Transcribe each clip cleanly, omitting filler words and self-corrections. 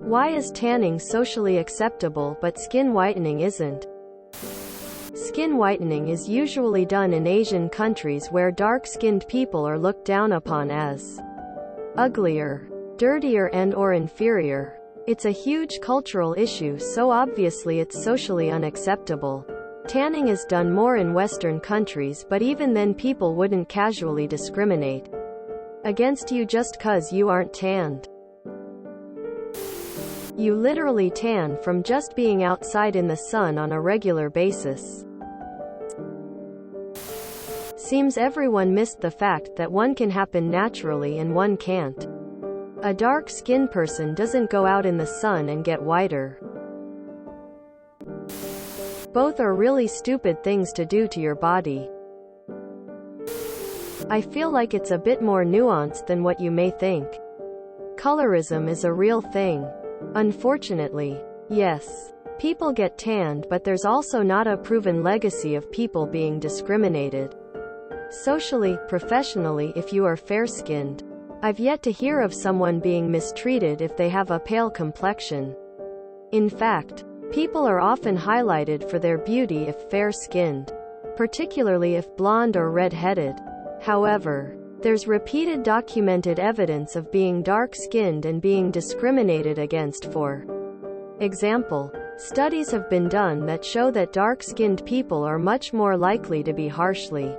Why is tanning socially acceptable but skin whitening isn't? Skin whitening is usually done in Asian countries where dark-skinned people are looked down upon as uglier, dirtier and/or inferior. It's a huge cultural issue, so obviously it's socially unacceptable. Tanning is done more in Western countries, but even then people wouldn't casually discriminate against you just 'cause you aren't tanned. You literally tan from just being outside in the sun on a regular basis. Seems everyone missed the fact that one can happen naturally and one can't. A dark-skinned person doesn't go out in the sun and get whiter. Both are really stupid things to do to your body. I feel like it's a bit more nuanced than what you may think. Colorism is a real thing. Unfortunately. Yes. People get tanned, but there's also not a proven legacy of people being discriminated socially, professionally if you are fair-skinned. I've yet to hear of someone being mistreated if they have a pale complexion. In fact, people are often highlighted for their beauty if fair-skinned, particularly if blonde or red-headed. However, there's repeated documented evidence of being dark-skinned and being discriminated against. For example, studies have been done that show that dark-skinned people are much more likely to be harshly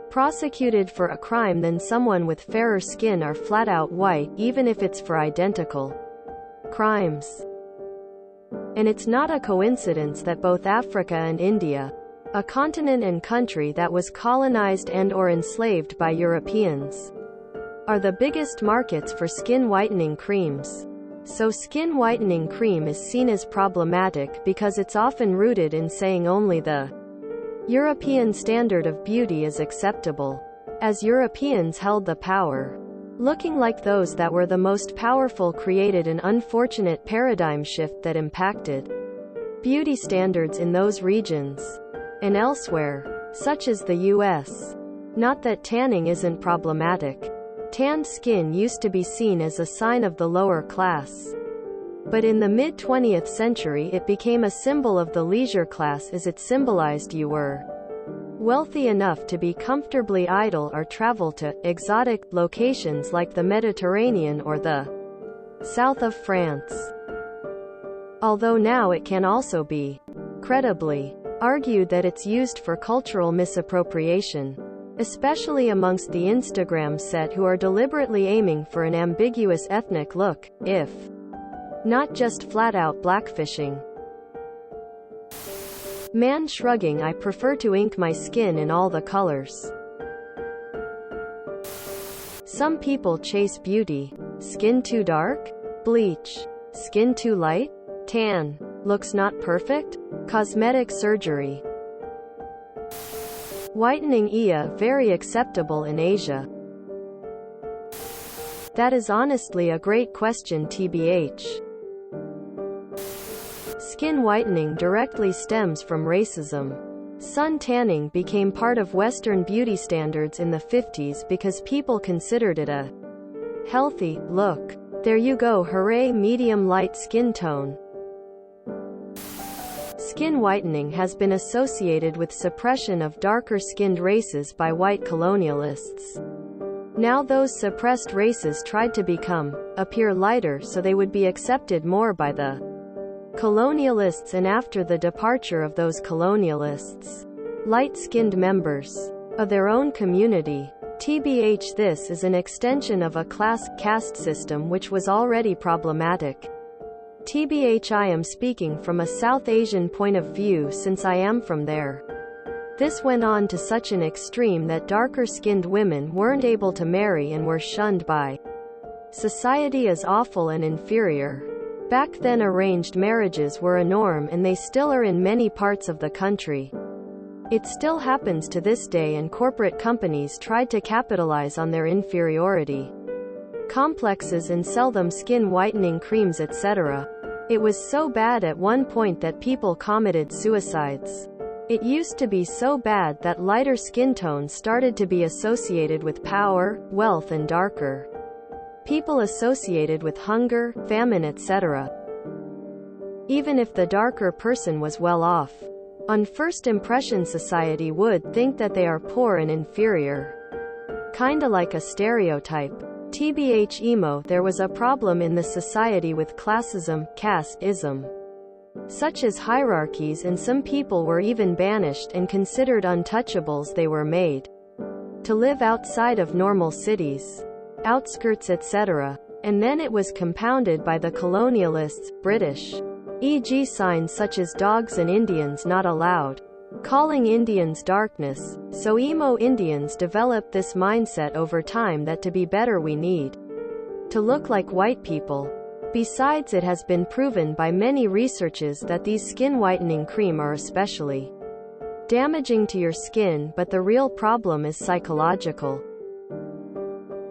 prosecuted for a crime than someone with fairer skin or flat-out white, even if it's for identical crimes. And it's not a coincidence that both Africa and India, a continent and country that was colonized and/or enslaved by Europeans, are the biggest markets for skin whitening creams. So skin whitening cream is seen as problematic because it's often rooted in saying only the European standard of beauty is acceptable. As Europeans held the power, looking like those that were the most powerful created an unfortunate paradigm shift that impacted beauty standards in those regions and elsewhere, such as the US. Not that tanning isn't problematic. Tanned skin used to be seen as a sign of the lower class. But in the mid-20th century it became a symbol of the leisure class, as it symbolized you were wealthy enough to be comfortably idle or travel to exotic locations like the Mediterranean or the south of France. Although now it can also be credibly argued that it's used for cultural misappropriation, especially amongst the Instagram set who are deliberately aiming for an ambiguous ethnic look, if not just flat-out blackfishing. Man shrugging, I prefer to ink my skin in all the colors. Some people chase beauty. Skin too dark? Bleach. Skin too light? Tan. Looks not perfect? Cosmetic surgery. Whitening nnnqa, very acceptable in Asia. That is honestly a great question, tbh. Skin whitening directly stems from racism. Sun tanning became part of Western beauty standards in the 50s because people considered it a healthy look. There you go, hooray, medium light skin tone. Skin whitening has been associated with suppression of darker-skinned races by white colonialists. Now those suppressed races tried to appear lighter so they would be accepted more by the colonialists, and after the departure of those colonialists, light-skinned members of their own community, tbh, this is an extension of a caste system which was already problematic. Tbh, I am speaking from a South Asian point of view since I am from there. This went on to such an extreme that darker-skinned women weren't able to marry and were shunned by society as awful and inferior. Back then arranged marriages were a norm, and they still are in many parts of the country. It still happens to this day, and corporate companies tried to capitalize on their inferiority complexes and sell them skin whitening creams, etc. It was so bad at one point that people committed suicides. It used to be so bad that lighter skin tones started to be associated with power, wealth and darker people associated with hunger, famine, etc., even if the darker person was well off. On first impression, society would think that they are poor and inferior. Kinda like a stereotype. TBH emo, there was a problem in the society with classism, casteism, such as hierarchies, and some people were even banished and considered untouchables. They were made to live outside of normal cities, outskirts, etc. And then it was compounded by the colonialists, British, e.g. signs such as dogs and Indians not allowed, calling Indians darkness. So emo Indians developed this mindset over time that to be better we need to look like white people. Besides, it has been proven by many researches that these skin whitening cream are especially damaging to your skin, but the real problem is psychological.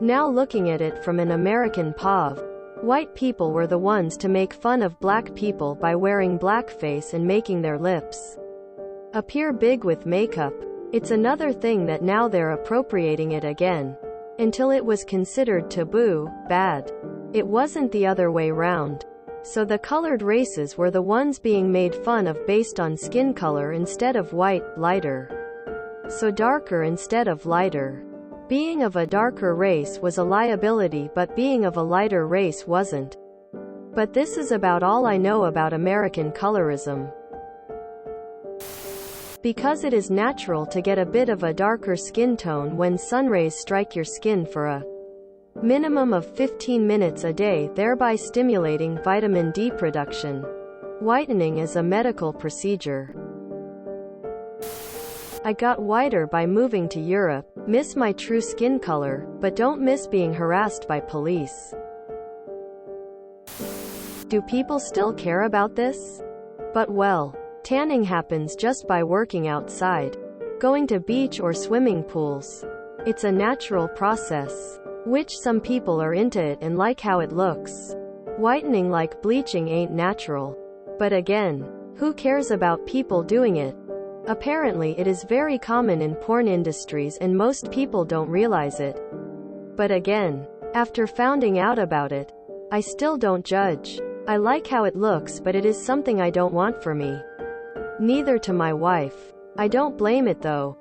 Now looking at it from an American POV, white people were the ones to make fun of black people by wearing blackface and making their lips appear big with makeup. It's another thing that now they're appropriating it again. Until it was considered taboo, bad. It wasn't the other way round. So the colored races were the ones being made fun of based on skin color instead of white, lighter. So darker instead of lighter. Being of a darker race was a liability, but being of a lighter race wasn't. But this is about all I know about American colorism. Because it is natural to get a bit of a darker skin tone when sun rays strike your skin for a minimum of 15 minutes a day, thereby stimulating vitamin D production. Whitening is a medical procedure. I got whiter by moving to Europe, miss my true skin color, but don't miss being harassed by police. Do people still care about this? But well, tanning happens just by working outside, going to beach or swimming pools. It's a natural process, which some people are into it and like how it looks. Whitening, like bleaching, ain't natural. But again, who cares about people doing it? Apparently it is very common in porn industries and most people don't realize it. But again, after finding out about it, I still don't judge. I like how it looks, but it is something I don't want for me. Neither to my wife. I don't blame it though.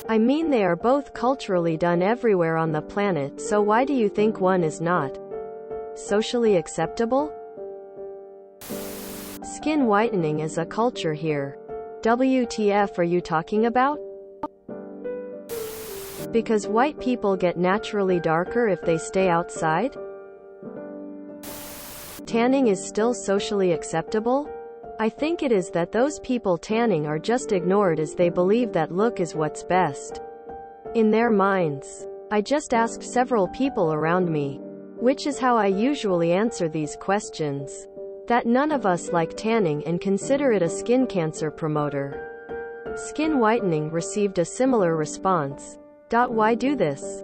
I mean, they are both culturally done everywhere on the planet, so why do you think one is not socially acceptable? Skin whitening is a culture here. WTF are you talking about? Because white people get naturally darker if they stay outside? Tanning is still socially acceptable? I think it is that those people tanning are just ignored as they believe that look is what's best in their minds. I just asked several people around me, which is how I usually answer these questions, that none of us like tanning and consider it a skin cancer promoter. Skin whitening received a similar response. Why do this?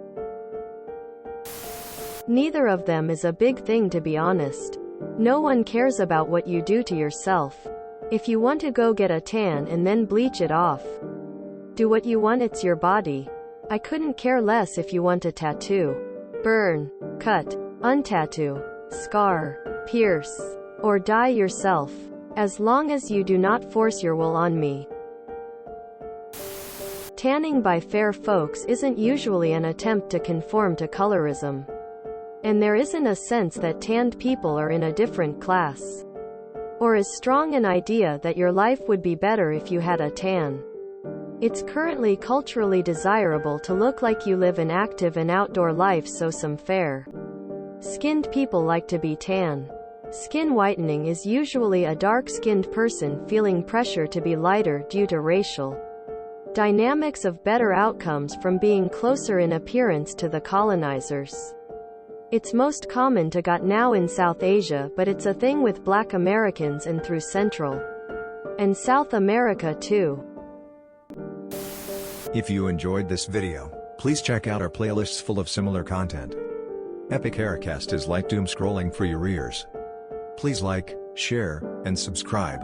Neither of them is a big thing, to be honest. No one cares about what you do to yourself. If you want to go get a tan and then bleach it off, do what you want, it's your body. I couldn't care less if you want a tattoo, burn, cut, untattoo, scar, pierce, or dye yourself, as long as you do not force your will on me. Tanning by fair folks isn't usually an attempt to conform to colorism. And there isn't a sense that tanned people are in a different class, or as strong an idea that your life would be better if you had a tan. It's currently culturally desirable to look like you live an active and outdoor life, so some fair-skinned people like to be tan. Skin whitening is usually a dark-skinned person feeling pressure to be lighter due to racial dynamics of better outcomes from being closer in appearance to the colonizers. It's most common to get now in South Asia, but it's a thing with Black Americans and through Central and South America too. If you enjoyed this video, please check out our playlists full of similar content. Epic Haircast is like doom scrolling for your ears. Please like, share, and subscribe.